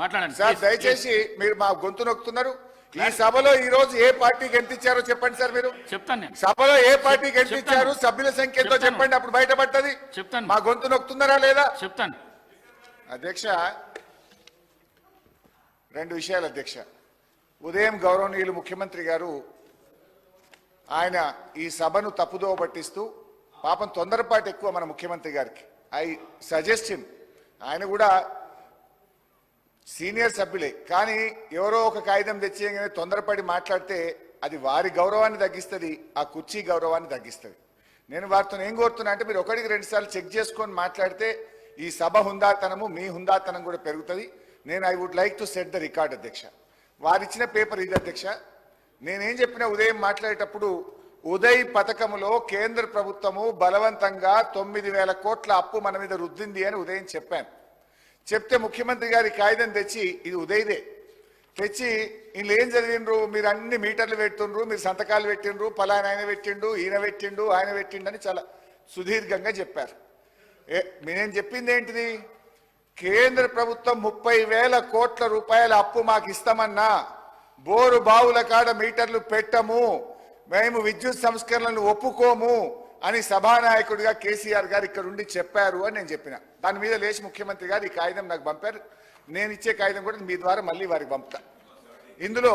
మాట్లాడండి సార్. దయచేసి మీరు మా గొంతు నొక్కుతున్నారు. ఈ సభలో ఈ రోజు ఏ పార్టీకి ఎంత ఇచ్చారో చెప్పండి సార్. మీరు చెప్తాను నేను. సభలో ఏ పార్టీకి ఎంత ఇచ్చారు, సభ్యుల సంఖ్య ఎంతో చెప్పండి, అప్పుడు బయటపడుతుంది. చెప్తాను. మా గొంతు నొక్కుతున్నారా లేదా చెప్తాను. అధ్యక్ష, రెండు విషయాలు అధ్యక్ష. ఉదయం గౌరవనీయులు ముఖ్యమంత్రి గారు ఆయన ఈ సభను తప్పుదోవ పట్టిస్తూ, పాపం తొందరపాటు ఎక్కువ మన ముఖ్యమంత్రి గారికి. ఐ సజెస్ట్ హిమ్, ఆయన కూడా సీనియర్ సభ్యులే, కానీ ఎవరో ఒక కాగితం తెచ్చేయగానే తొందరపడి మాట్లాడితే అది వారి గౌరవాన్ని తగ్గిస్తుంది, ఆ కుర్చీ గౌరవాన్ని తగ్గిస్తుంది. నేను వారితో ఏం కోరుతున్నా అంటే, మీరు ఒకటికి రెండు సార్లు చెక్ చేసుకొని మాట్లాడితే ఈ సభ హుందాతనము, మీ హుందాతనం కూడా పెరుగుతుంది. నేను I would like to set the record అధ్యక్ష. వారిచ్చిన పేపర్ ఇది అధ్యక్ష. నేనేం చెప్పినా ఉదయం మాట్లాడేటప్పుడు, ఉదయ్ పథకములో కేంద్ర ప్రభుత్వము బలవంతంగా 9,000 కోట్ల అప్పు మన మీద రుద్దింది అని ఉదయం చెప్పాను. చెప్తే ముఖ్యమంత్రి గారి కాగితం తెచ్చి, ఇది ఉదయ్దే, తెచ్చి వీళ్ళు ఏం చదివిండ్రు, మీరు అన్ని మీటర్లు పెట్టుండ్రు, మీరు సంతకాలు పెట్టిండ్రు, పలానా ఆయన పెట్టిండు, ఈయన పెట్టిండు, ఆయన పెట్టిండు అని చాలా సుదీర్ఘంగా చెప్పారు. నేను చెప్పింది ఏంటిది, కేంద్ర ప్రభుత్వం 30,000 కోట్ల రూపాయల అప్పు మాకు ఇస్తామన్నా బోరు బావుల కాడ మీటర్లు పెట్టము, మేము విద్యుత్ సంస్కరణలను ఒప్పుకోము అని సభానాయకుడిగా కేసీఆర్ గారు ఇక్కడ ఉండి చెప్పారు అని నేను చెప్పిన. దాని మీద లేచి ముఖ్యమంత్రి గారు ఈ కాగితం నాకు పంపారు. నేను ఇచ్చే కాగితం కూడా మీ ద్వారా మళ్ళీ వారికి పంపుతా. ఇందులో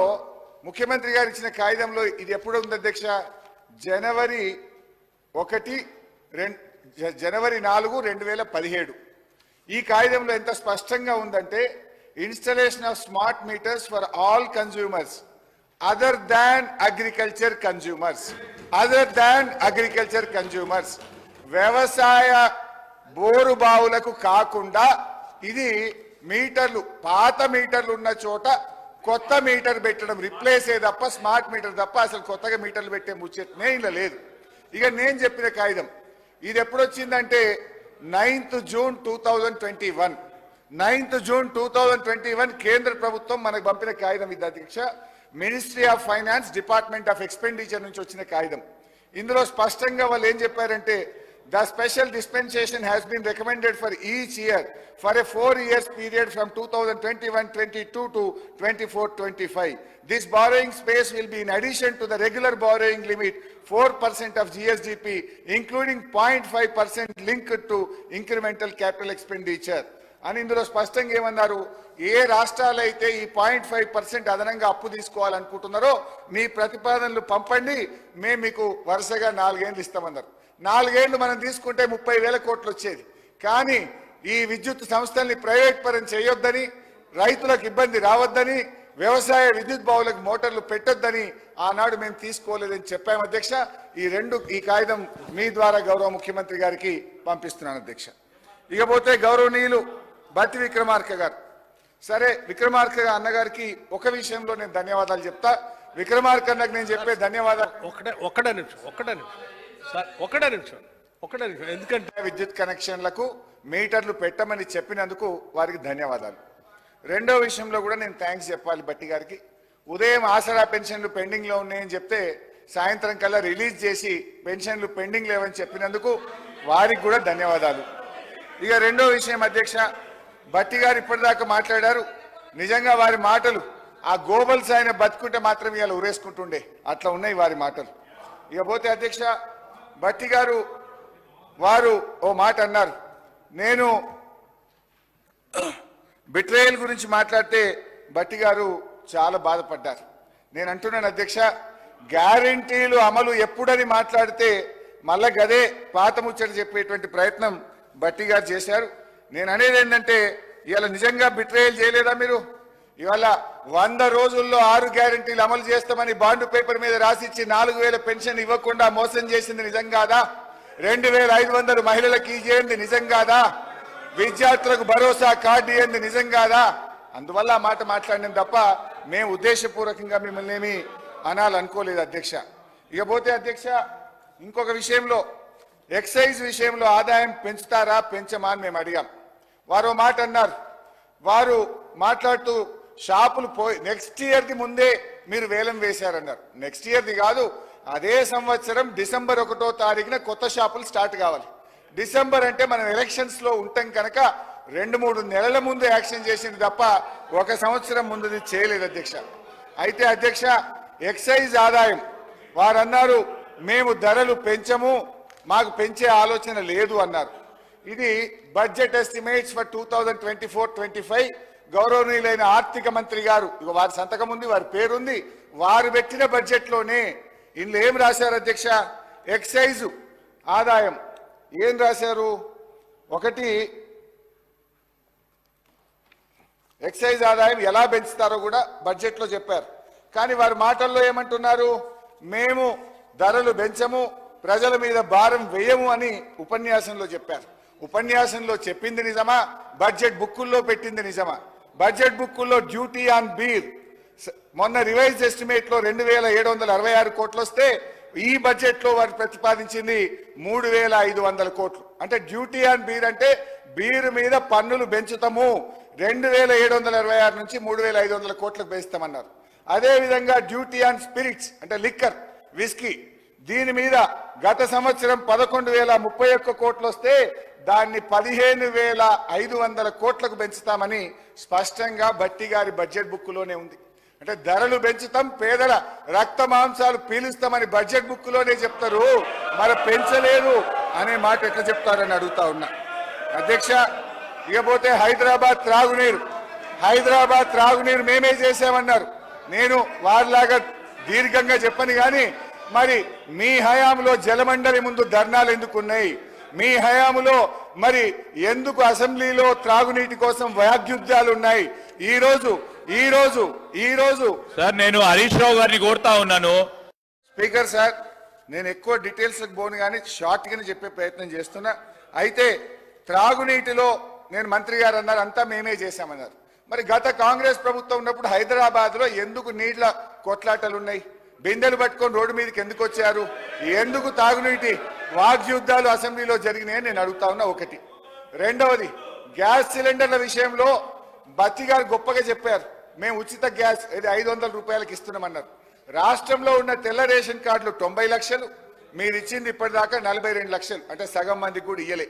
ముఖ్యమంత్రి గారు ఇచ్చిన కాగితంలో ఇది ఎప్పుడు ఉంది అధ్యక్ష, జనవరి 4, 2017. ఈ కాగితంలో ఎంత స్పష్టంగా ఉందంటే, installation of smart meters for all consumers other than agriculture consumers, వ్యవసాయ బోరు బావులకు కాకుండా ఇది మీటర్లు, పాత మీటర్లు ఉన్న చోట కొత్త మీటర్ పెట్టడం, రిప్లేస్ ఏ తప్ప స్మార్ట్ మీటర్ తప్ప అసలు కొత్తగా మీటర్లు పెట్టే ముచ్చటనే ఇలా లేదు. ఇక నేను చెప్పిన కాగితం ఇది ఎప్పుడొచ్చిందంటే 9th June 2021. 9th June 2021 కేంద్ర ప్రభుత్వం మనకు పంపిన కాగితం ఇది అధ్యక్ష. Ministry of finance, department of expenditure నుంచి వచ్చిన కాగితం. ఇందులో స్పష్టంగా వాళ్ళు ఏం చెప్పారంటే, the special dispensation has been recommended for each year for a 4 years period from 2021-22 to 24-25. This borrowing space will be in addition to the regular borrowing limit 4% of GSDP, including 0.5% linked to incremental capital expenditure. అని ఇందులో స్పష్టంగా ఏమన్నారు, ఏ రాష్ట్రాలు అయితే ఈ 0.5% అదనంగా అప్పు తీసుకోవాలనుకుంటున్నారో మీ ప్రతిపాదనలు పంపండి, మేము మీకు వరుసగా 4 ఏళ్ళు ఇస్తామన్నారు. 4 ఏళ్ళు మనం తీసుకుంటే 30,000 కోట్లు వచ్చేది. కానీ ఈ విద్యుత్ సంస్థల్ని ప్రైవేట్ పరం చేయొద్దని, రైతులకు ఇబ్బంది రావద్దని, వ్యవసాయ విద్యుత్ బావులకు మోటార్లు పెట్టొద్దని ఆనాడు మేము తీసుకోలేదని చెప్పాము అధ్యక్ష. ఈ కాగితం మీ ద్వారా గౌరవ ముఖ్యమంత్రి గారికి పంపిస్తున్నాను అధ్యక్ష. ఇకపోతే గౌరవనీయులు బట్టి విక్రమార్క గారు, సరే విక్రమార్క అన్నగారికి ఒక విషయంలో నేను ధన్యవాదాలు చెప్తా. విక్రమార్క అన్నకు నేను చెప్పే ధన్యవాదాలు ఒక్కడే నిమిషం ఎందుకంటే విద్యుత్ కనెక్షన్లకు మీటర్లు పెట్టమని చెప్పినందుకు వారికి ధన్యవాదాలు. రెండో విషయంలో కూడా నేను థ్యాంక్స్ చెప్పాలి బట్టి గారికి. ఉదయం ఆసరా పెన్షన్లు పెండింగ్లో ఉన్నాయని చెప్తే సాయంత్రం కల్లా రిలీజ్ చేసి పెన్షన్లు పెండింగ్ లేవని చెప్పినందుకు వారికి కూడా ధన్యవాదాలు. ఇక రెండో విషయం అధ్యక్ష, బట్టి గారు ఇప్పటిదాకా మాట్లాడారు. నిజంగా వారి మాటలు, ఆ గోబల్స్ ఆయన బతుకుంటే మాత్రం ఇవాళ ఉరేసుకుంటుండే, అట్లా ఉన్నాయి వారి మాటలు. ఇకపోతే అధ్యక్ష, బట్టి గారు వారు ఓ మాట అన్నారు, నేను బిట్రేయల్ గురించి మాట్లాడితే బట్టి గారు చాలా బాధపడ్డారు. నేను అంటున్నాను అధ్యక్ష, గ్యారంటీలు అమలు ఎప్పుడని మాట్లాడితే మళ్ళా గదే పాత ముచ్చట చెప్పేటువంటి ప్రయత్నం బట్టి గారు చేశారు. నేను అనేది ఏంటంటే, ఇవాళ నిజంగా బిట్రేయల్ చేయలేదా మీరు? ఇవాళ 100 రోజుల్లో 6 గ్యారంటీలు అమలు చేస్తామని బాండ్ పేపర్ మీద రాసిచ్చి 4,000 పెన్షన్ ఇవ్వకుండా మోసం చేసింది నిజం కాదా? 2,500 మహిళలకు ఇచ్చేయండి నిజం కాదా? విద్యార్థులకు భరోసా కార్డు ఇవ్వండి నిజం కాదా? అందువల్ల ఆ మాట మాట్లాడిన తప్ప మేము ఉద్దేశపూర్వకంగా మిమ్మల్ని ఏమి అనాలనుకోలేదు అధ్యక్ష. ఇకపోతే అధ్యక్ష, ఇంకొక విషయంలో, ఎక్సైజ్ విషయంలో ఆదాయం పెంచుతారా పెంచమా అని మేము అడిగాం. వారు మాట అన్నారు, వారు మాట్లాడుతూ షాపులు నెక్స్ట్ ఇయర్ది ముందే మీరు వేలం వేశారన్నారు. నెక్స్ట్ ఇయర్ది కాదు, అదే సంవత్సరం డిసెంబర్ 1వ తారీఖున కొత్త షాపులు స్టార్ట్ కావాలి. డిసెంబర్ అంటే మనం ఎలక్షన్స్ లో ఉంటాం కనుక 2-3 నెలల ముందు యాక్షన్ చేసింది తప్ప 1 సంవత్సరం ముందుది చేయలేదు అధ్యక్ష. అయితే అధ్యక్ష ఎక్సైజ్ ఆదాయం వారన్నారు మేము ధరలు పెంచము, మాకు పెంచే ఆలోచన లేదు అన్నారు. ఇది బడ్జెట్ ఎస్టిమేట్స్ ఫర్ 2024-25 గౌరవనీయులైన ఆర్థిక మంత్రి గారు వారి సంతకం ఉంది, వారి పేరుంది, వారు పెట్టిన బడ్జెట్లోనే ఇందులో ఏం రాశారు అధ్యక్ష? ఎక్సైజ్ ఆదాయం ఏం రాశారు? ఒకటి ఎక్సైజ్ ఆదాయం ఎలా పెంచుతారో కూడా బడ్జెట్లో చెప్పారు. కానీ వారి మాటల్లో ఏమంటున్నారు? మేము ధరలు పెంచము, ప్రజల మీద భారం వేయము అని ఉపన్యాసంలో చెప్పారు. ఉపన్యాసంలో చెప్పింది నిజమా? బడ్జెట్ బుక్కుల్లో పెట్టింది నిజమా? బడ్జెట్ బుక్కుల్లో డ్యూటీ ఆన్ బీర్ మొన్న రివైజ్ ఎస్టిమేట్ లో 2766 కోట్లు వస్తే ఈ బడ్జెట్ లో వారు ప్రతిపాదించింది 3500 కోట్లు. అంటే డ్యూటీ ఆన్ బీర్ అంటే బీర్ మీద పన్నులు పెంచుతాము, 2766 నుంచి 3500 కోట్లకు పెంచుతామన్నారు. అదే విధంగా డ్యూటీ ఆన్ స్పిరిట్స్ అంటే లిక్కర్ విస్కీ, దీని మీద గత సంవత్సరం 11,031 కోట్లు వస్తే దాన్ని 15,500 కోట్లకు పెంచుతామని స్పష్టంగా భట్టి గారి బడ్జెట్ బుక్కులోనే ఉంది. అంటే ధరలు పెంచుతాం, పేదల రక్త మాంసాలు పీలుస్తామని బడ్జెట్ బుక్కులోనే చెప్తారు, మరి పెంచలేదు అనే మాట ఎట్లా చెప్తారని అడుగుతా ఉన్నా అధ్యక్ష. ఇకపోతే హైదరాబాద్ త్రాగునీరు మేమే చేసామన్నారు. నేను వారిలాగా దీర్ఘంగా చెప్పని కానీ మరి మీ హయాంలో జలమండలి ముందు ధర్నాలు ఎందుకున్నాయి? మీ హయాంలో మరి ఎందుకు అసెంబ్లీలో త్రాగునీటి కోసం వాగ్యుద్ధాలు ఉన్నాయి? ఈ రోజు సార్ నేను హరీష్ రావు గారిని కోరుతా ఉన్నాను. స్పీకర్ సార్, నేను ఎక్కువ డీటెయిల్స్ పోను కానీ షార్ట్ గానే చెప్పే ప్రయత్నం చేస్తున్నా. అయితే త్రాగునీటిలో నేను మంత్రి గారు అన్నారు అంతా మేమే చేశామన్నారు. మరి గత కాంగ్రెస్ ప్రభుత్వం ఉన్నప్పుడు హైదరాబాద్ లో ఎందుకు నీళ్ల కొట్లాటలు ఉన్నాయి? బిందెలు పట్టుకొని రోడ్డు మీదకి ఎందుకు వచ్చారు? ఎందుకు తాగునీటి వాగ్యుద్ధాలు అసెంబ్లీలో జరిగినాయని నేను అడుగుతా ఉన్నా. ఒకటి. రెండవది, గ్యాస్ సిలిండర్ల విషయంలో బత్తి గారు గొప్పగా చెప్పారు, మేము ఉచిత గ్యాస్ 500 రూపాయలకి ఇస్తున్నామన్నారు. రాష్ట్రంలో ఉన్న తెల్ల రేషన్ కార్డులు 90 లక్షలు, మీరు ఇచ్చింది ఇప్పటిదాకా 42 లక్షలు, అంటే సగం మందికి కూడా ఇయ్యలే.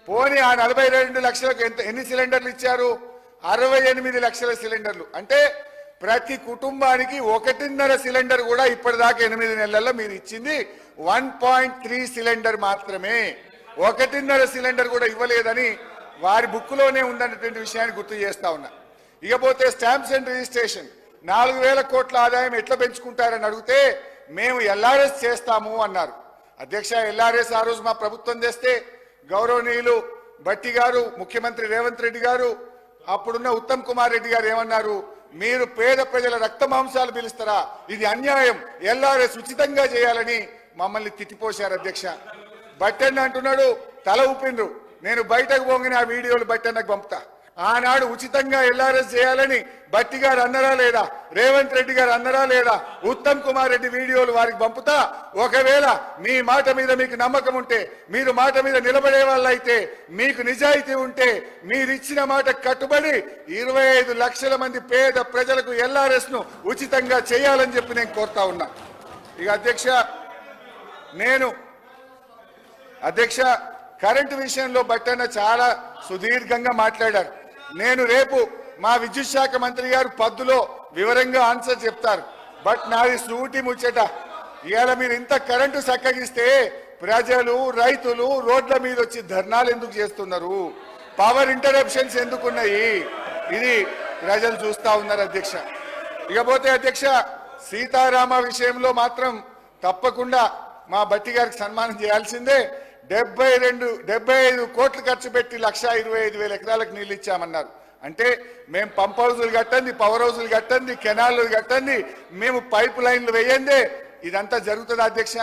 పోనీ ఆ 42 లక్షలకు ఎన్ని సిలిండర్లు ఇచ్చారు? 68 లక్షల సిలిండర్లు. అంటే ప్రతి కుటుంబానికి 1.5 సిలిండర్ కూడా ఇప్పటిదాకా 8 నెలల్లో మీరు ఇచ్చింది 1.3 సిలిండర్ మాత్రమే. 1.5 సిలిండర్ కూడా ఇవ్వలేదని వారి బుక్కులోనే ఉందన్నటువంటి విషయాన్ని గుర్తు చేస్తా ఉన్నా. ఇకపోతే స్టాంప్స్ అండ్ రిజిస్ట్రేషన్ 4,000 కోట్ల ఆదాయం ఎట్లా పెంచుకుంటారని అడిగితే మేము ఎల్ఆర్ఎస్ చేస్తాము అన్నారు. అధ్యక్ష, ఎల్ఆర్ఎస్ ఆ రోజు మా ప్రభుత్వం తెస్తే గౌరవనీయులు భట్టి గారు, ముఖ్యమంత్రి రేవంత్ రెడ్డి గారు, అప్పుడున్న ఉత్తమ్ కుమార్ రెడ్డి గారు ఏమన్నారు? మీరు పేద ప్రజల రక్త మాంసాలు పిలుస్తారా? ఇది అన్యాయం, ఎల్ఆర్ఎస్ ఉచితంగా చేయాలని మమ్మల్ని తిట్టిపోశారు అధ్యక్ష. బట్టన్న అంటున్నాడు, తల ఊపిండ్రు. నేను బయటకు పోగానే ఆ వీడియోలు బట్టన్నకు పంపుతా. ఆనాడు ఉచితంగా ఎల్ఆర్ఎస్ చేయాలని భట్టి గారు అన్నరా లేదా? రేవంత్ రెడ్డి గారు అన్నరా లేదా? ఉత్తమ్ కుమార్ రెడ్డి వీడియోలు వారికి పంపుతా. ఒకవేళ మీ మాట మీద మీకు నమ్మకం ఉంటే, మీరు మాట మీద నిలబడే వాళ్ళైతే, మీకు నిజాయితీ ఉంటే, మీరు ఇచ్చిన మాట కట్టుబడి 25 లక్షల మంది పేద ప్రజలకు ఎల్ఆర్ఎస్ ను ఉచితంగా చేయాలని చెప్పి నేను కోరుతా ఉన్నా. ఇక అధ్యక్ష కరెంటు విషయంలో బట్టన్న చాలా సుదీర్ఘంగా మాట్లాడారు. నేను రేపు మా విద్యుత్ శాఖ మంత్రి గారు పద్దులో వివరంగా ఆన్సర్ చెప్తారు. బట్ నాది సూటి ముచ్చట, ఇవాళ మీరు ఇంత కరెంటు చక్కగిస్తే ప్రజలు, రైతులు రోడ్ల మీద వచ్చి ధర్నాలు ఎందుకు చేస్తున్నారు? పవర్ ఇంటరప్షన్స్ ఎందుకున్నాయి? ఇది ప్రజలు చూస్తా ఉన్నారు అధ్యక్ష. ఇకపోతే అధ్యక్ష, సీతారామ విషయంలో మాత్రం తప్పకుండా మా భట్టి గారికి సన్మానం చేయాల్సిందే. 75 కోట్లు ఖర్చు పెట్టి 1,25,000 ఎకరాలకు నీళ్ళు ఇచ్చామన్నారు. అంటే మేము పంప్ హౌజులు కట్టండి, పవర్ హౌజులు కట్టండి, కెనాళ్ళు కట్టండి, మేము పైప్ లైన్లు వేయండి, ఇదంతా జరుగుతుంది అధ్యక్ష.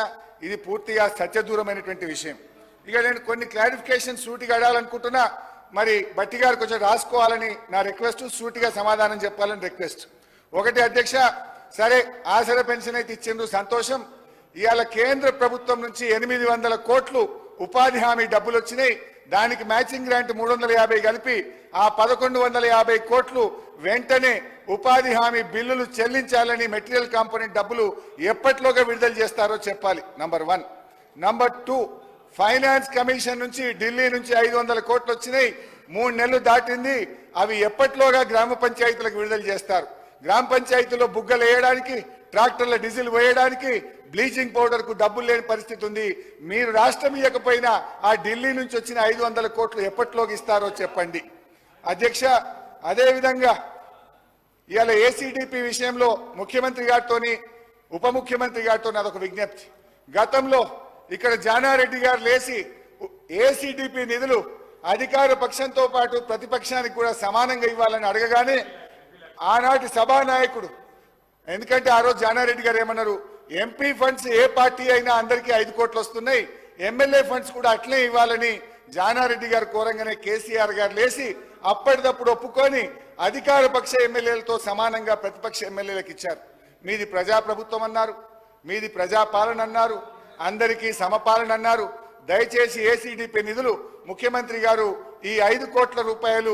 ఇది పూర్తిగా సత్యదూరమైనటువంటి విషయం. ఇక నేను కొన్ని క్లారిఫికేషన్ సూటిగా అడాలనుకుంటున్నా. మరి భట్టి గారు కొంచెం రాసుకోవాలని నా రిక్వెస్ట్, సూటిగా సమాధానం చెప్పాలని రిక్వెస్ట్. ఒకటి అధ్యక్ష, సరే ఆసరా పెన్షన్ అయితే ఇచ్చిండ్రు, సంతోషం. ఇవాళ కేంద్ర ప్రభుత్వం నుంచి 800 కోట్లు ఉపాధి హామీ డబ్బులు వచ్చినాయి. దానికి మ్యాచింగ్ గ్రాంట్ 350 కలిపి ఆ 1150 కోట్లు వెంటనే ఉపాధి హామీ బిల్లులు చెల్లించాలని, మెటీరియల్ కాంపోనెంట్ డబ్బులు ఎప్పటిలోగా విడుదల చేస్తారో చెప్పాలి. నంబర్ 1. నంబర్ 2, ఫైనాన్స్ కమిషన్ నుంచి ఢిల్లీ నుంచి 500 కోట్లు వచ్చినాయి. 3 నెలలు దాటింది. అవి ఎప్పట్లోగా గ్రామ పంచాయతీలకు విడుదల చేస్తారు. గ్రామ పంచాయతీలో బుగ్గలు వేయడానికి, ట్రాక్టర్ల డీజిల్ వేయడానికి, బ్లీచింగ్ పౌడర్ కు డబ్బులు లేని పరిస్థితి ఉంది. మీరు రాష్ట్రం ఇవ్వకపోయినా ఆ ఢిల్లీ నుంచి వచ్చిన 500 కోట్లు ఎప్పట్లోకి ఇస్తారో చెప్పండి. అధ్యక్ష, అదేవిధంగా ఇవాళ ఏసీడీపీ విషయంలో ముఖ్యమంత్రి గారితోని ఉప ముఖ్యమంత్రి గారితో అదొక విజ్ఞప్తి. గతంలో ఇక్కడ జానారెడ్డి గారు లేచి ఏసీడీపీ నిధులు అధికార పక్షంతో పాటు ప్రతిపక్షానికి కూడా సమానంగా ఇవ్వాలని అడగగానే ఆనాటి సభానాయకుడు, ఎందుకంటే ఆ రోజు జానారెడ్డి గారు ఏమన్నారు, ఎంపీ ఫండ్స్ ఏ పార్టీ అయినా అందరికీ 5 కోట్లు వస్తున్నాయి, ఎమ్మెల్యే ఫండ్స్ కూడా అట్లే ఇవ్వాలని జానారెడ్డి గారు కోరంగానే కేసీఆర్ గారు లేచి అప్పటిదప్పుడు ఒప్పుకొని అధికార పక్ష ఎమ్మెల్యేలతో సమానంగా ప్రతిపక్ష ఎమ్మెల్యేలకు ఇచ్చారు. మీది ప్రజాప్రభుత్వం అన్నారు, మీది ప్రజాపాలన అన్నారు, అందరికీ సమపాలన అన్నారు. దయచేసి ఏసీడీపీ నిధులు ముఖ్యమంత్రి గారు ఈ 5 కోట్ల రూపాయలు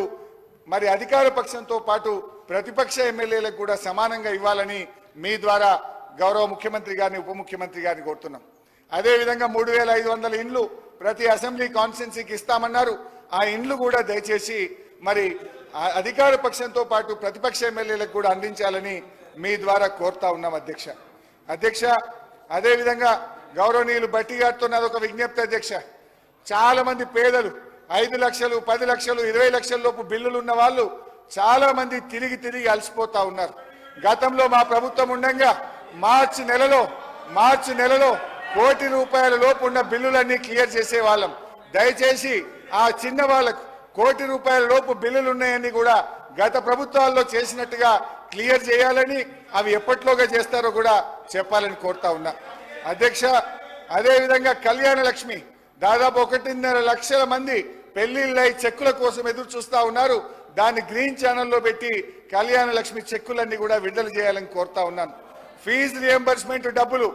మరి అధికార పక్షంతో పాటు ప్రతిపక్ష ఎమ్మెల్యేలకు కూడా సమానంగా ఇవ్వాలని మీ ద్వారా గౌరవ ముఖ్యమంత్రి గారిని ఉప ముఖ్యమంత్రి గారిని కోరుతున్నాం. అదేవిధంగా 3500 ఇండ్లు ప్రతి అసెంబ్లీ కాన్స్టిట్యున్సీకి ఇస్తామన్నారు. ఆ ఇండ్లు కూడా దయచేసి మరి అధికార పక్షంతో పాటు ప్రతిపక్ష ఎమ్మెల్యేలకు కూడా అందించాలని మీ ద్వారా కోరుతా ఉన్నాం అధ్యక్ష. అధ్యక్ష, అదేవిధంగా గౌరవనీయులు భట్టి గారితో నాదొక విజ్ఞప్తి అధ్యక్ష. చాలా మంది పేదలు 5 లక్షలు, 10 లక్షలు, 20 లక్షల లోపు బిల్లులు ఉన్న వాళ్ళు చాలా మంది తిరిగి అలసిపోతా ఉన్నారు. గతంలో మా ప్రభుత్వం ఉండగా మార్చి నెలలో కోటి రూపాయల లోపు ఉన్న బిల్లులన్నీ క్లియర్ చేసేవాళ్ళం. దయచేసి ఆ చిన్న వాళ్ళకు కోటి రూపాయల లోపు బిల్లులు ఉన్నాయని కూడా గత ప్రభుత్వాల్లో చేసినట్టుగా క్లియర్ చేయాలని, అవి ఎప్పట్లోగా చేస్తారో కూడా చెప్పాలని కోరుతా ఉన్నా అధ్యక్ష. అదేవిధంగా కళ్యాణ లక్ష్మి దాదాపు 1.5 లక్షల మంది పెళ్లిళ్ళై చెక్కుల కోసం ఎదురు చూస్తా ఉన్నారు. దాన్ని గ్రీన్ ఛానల్లో పెట్టి కళ్యాణ లక్ష్మి చెక్కులన్నీ కూడా విడుదల చేయాలని కోరుతా ఉన్నాను. ఫీజు రియంబర్స్మెంట్ డబ్బులు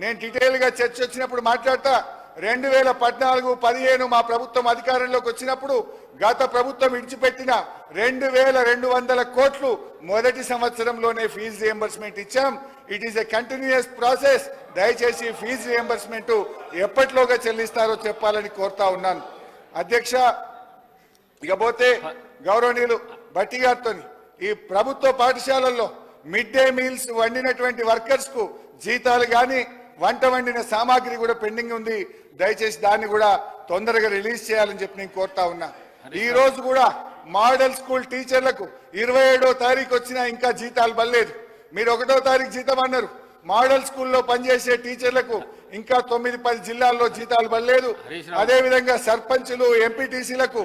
నేను డీటెయిల్ గా చర్చ వచ్చినప్పుడు మాట్లాడతా. 2014-15 మా ప్రభుత్వం అధికారంలోకి వచ్చినప్పుడు గత ప్రభుత్వం విడిచిపెట్టిన 2200 కోట్లు మొదటి సంవత్సరంలోనే ఫీజు రియంబర్స్మెంట్ ఇచ్చాం. It is a continuous process. దయచేసి ఫీజు రియంబర్స్మెంట్ ఎప్పట్లోగా చెల్లిస్తారో చెప్పాలని కోరుతా ఉన్నాను అధ్యక్ష. ఇకపోతే గౌరవనీయులు భట్టి గారితో ఈ ప్రభుత్వ పాఠశాలల్లో మిడ్ డే మీల్స్ వండినటువంటి వర్కర్స్ కు జీతాలు గాని వంట వండిన సామాగ్రి కూడా పెండింగ్ ఉంది. దయచేసి దాన్ని కూడా తొందరగా రిలీజ్ చేయాలని చెప్పి నేను కోరుతా ఉన్నా. ఈ రోజు కూడా మోడల్ స్కూల్ టీచర్లకు 27వ తారీఖు వచ్చినా ఇంకా జీతాలు పడలేదు. మీరు 1వ తారీఖు జీతం అన్నారు. మోడల్ స్కూల్లో పనిచేసే టీచర్లకు ఇంకా 9-10 జిల్లాల్లో జీతాలు పడలేదు. అదేవిధంగా సర్పంచులు, ఎంపీటీసీలకు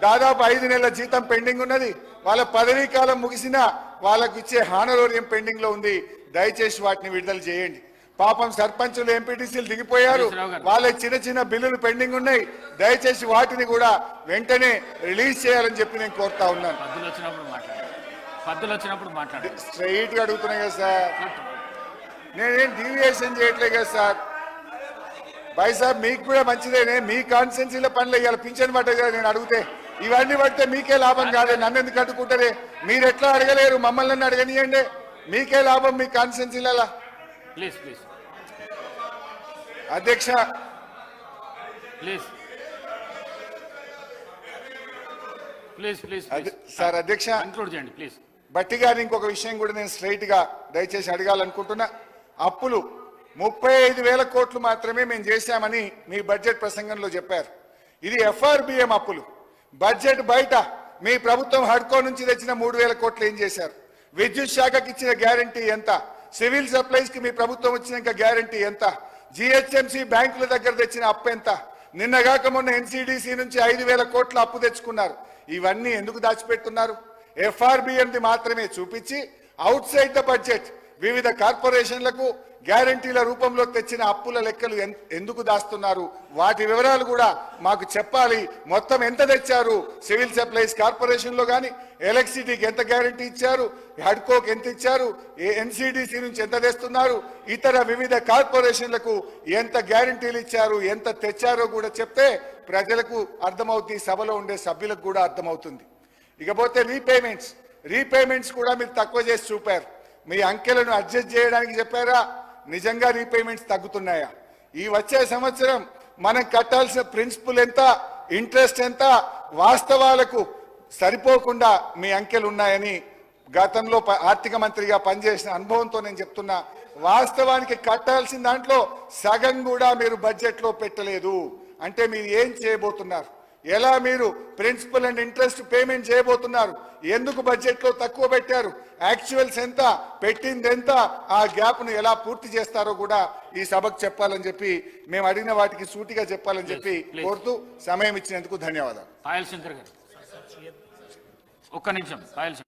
దాదాపు 5 నెలల జీతం పెండింగ్ ఉన్నది. వాళ్ళ పదవీ కాలం ముగిసినా వాళ్ళకు ఇచ్చే హానరోరియం పెండింగ్ లో ఉంది. దయచేసి వాటిని విడుదల చేయండి. పాపం సర్పంచులు, ఎంపీటీసీలు దిగిపోయారు. వాళ్ళ చిన్న బిల్లులు పెండింగ్ ఉన్నాయి. దయచేసి వాటిని కూడా వెంటనే రిలీజ్ చేయాలని చెప్పి నేను కోరుతా ఉన్నాను. స్ట్రైట్ గా అడుగుతున్నాయి కదా సార్, నేనేం డీవియేషన్ చేయట్లే కదా సార్. భాయ్ సాబ్ మీకు కూడా మంచిదేనే, మీ కాన్స్టిట్యున్సీల పనులు ఇవాళ పింఛన్ పట్టదు కదా. నేను అడిగితే ఇవన్నీ పడితే మీకే లాభం కాదే, నన్ను ఎందుకు అడ్డుకుంటారే? మీరు ఎట్లా అడగలేరు, మమ్మల్ని అడగనియండి. మీకే లాభం మీ కాన్స్టిట్యున్సీల. ప్లీజ్ ప్లీజ్ అధ్యక్ష, ప్లీజ్ ప్లీజ్ ప్లీజ్ సార్ అధ్యక్ష, ఇంక్లూడ్ చేయండి ప్లీజ్. భట్టి గారిని ఇంకొక విషయం కూడా నేను స్ట్రైట్ గా దయచేసి అడగాలనుకుంటున్నా. అప్పులు 35,000 కోట్లు మాత్రమే మేము చేశామని మీ బడ్జెట్ ప్రసంగంలో చెప్పారు. ఇది ఎఫ్ఆర్బిఎం అప్పులు. బడ్జెట్ బయట మీ ప్రభుత్వం హడ్కో నుంచి తెచ్చిన 3,000 కోట్లు ఏం చేశారు? విద్యుత్ శాఖకి ఇచ్చిన గ్యారంటీ ఎంత? సివిల్ సప్లైస్ కి మీ ప్రభుత్వం వచ్చినాక గ్యారంటీ ఎంత? జిహెచ్ఎంసీ బ్యాంకుల దగ్గర తెచ్చిన అప్పు ఎంత? నిన్నగాక మొన్న ఎన్సీడీసీ నుంచి 5,000 కోట్ల అప్పు తెచ్చుకున్నారు. ఇవన్నీ ఎందుకు దాచిపెడుతున్నారు? ఎఫ్ఆర్బిఎంది మాత్రమే చూపించి అవుట్ సైడ్ ద బడ్జెట్ వివిధ కార్పొరేషన్లకు గ్యారంటీల రూపంలో తెచ్చిన అప్పుల లెక్కలు ఎందుకు దాస్తున్నారు? వాటి వివరాలు కూడా మాకు చెప్పాలి. మొత్తం ఎంత తెచ్చారు? సివిల్ సప్లైస్ కార్పొరేషన్ లో గాని ఎలక్ట్రిసిటీకి ఎంత గ్యారంటీ ఇచ్చారు? హడ్కోకి ఎంత ఇచ్చారు? ఎన్సీడీసీ నుంచి ఎంత తెస్తున్నారు? ఇతర వివిధ కార్పొరేషన్లకు ఎంత గ్యారంటీలు ఇచ్చారు, ఎంత తెచ్చారో కూడా చెప్తే ప్రజలకు అర్థమవుతుంది, సభలో ఉండే సభ్యులకు కూడా అర్థమవుతుంది. ఇకపోతే రీపేమెంట్స్ కూడా మీరు తక్కువ చేసి చూపారు. మీ అంకెలను అడ్జస్ట్ చేయడానికి చెప్పారా? నిజంగా రీపేమెంట్స్ తగ్గుతున్నాయా? ఈ వచ్చే సంవత్సరం మనం కట్టాల్సిన ప్రిన్సిపల్ ఎంత, ఇంట్రెస్ట్ ఎంత, వాస్తవాలకు సరిపోకుండా మీ అంకెలు ఉన్నాయని గతంలో ఆర్థిక మంత్రిగా పనిచేసిన అనుభవంతో నేను చెప్తున్నా. వాస్తవానికి కట్టాల్సిన దాంట్లో సగం కూడా మీరు బడ్జెట్లో పెట్టలేదు. అంటే మీరు ఏం చేయబోతున్నారు? ఎలా మీరు ప్రిన్సిపల్ అండ్ ఇంట్రెస్ట్ పేమెంట్ చేయబోతున్నారు? ఎందుకు బడ్జెట్లో తక్కువ పెట్టారు? యాక్చువల్స్ ఎంత, పెట్టింది ఎంత, ఆ గ్యాప్ను ఎలా పూర్తి చేస్తారో కూడా ఈ సభకు చెప్పాలని చెప్పి, మేము అడిగిన వాటికి సూటిగా చెప్పాలని చెప్పి కోరుతూ సమయం ఇచ్చినందుకు ధన్యవాదాలు. పాయల్ శంకర్ గారు ఒక్క నిమిషం. పాయల్ శంకర్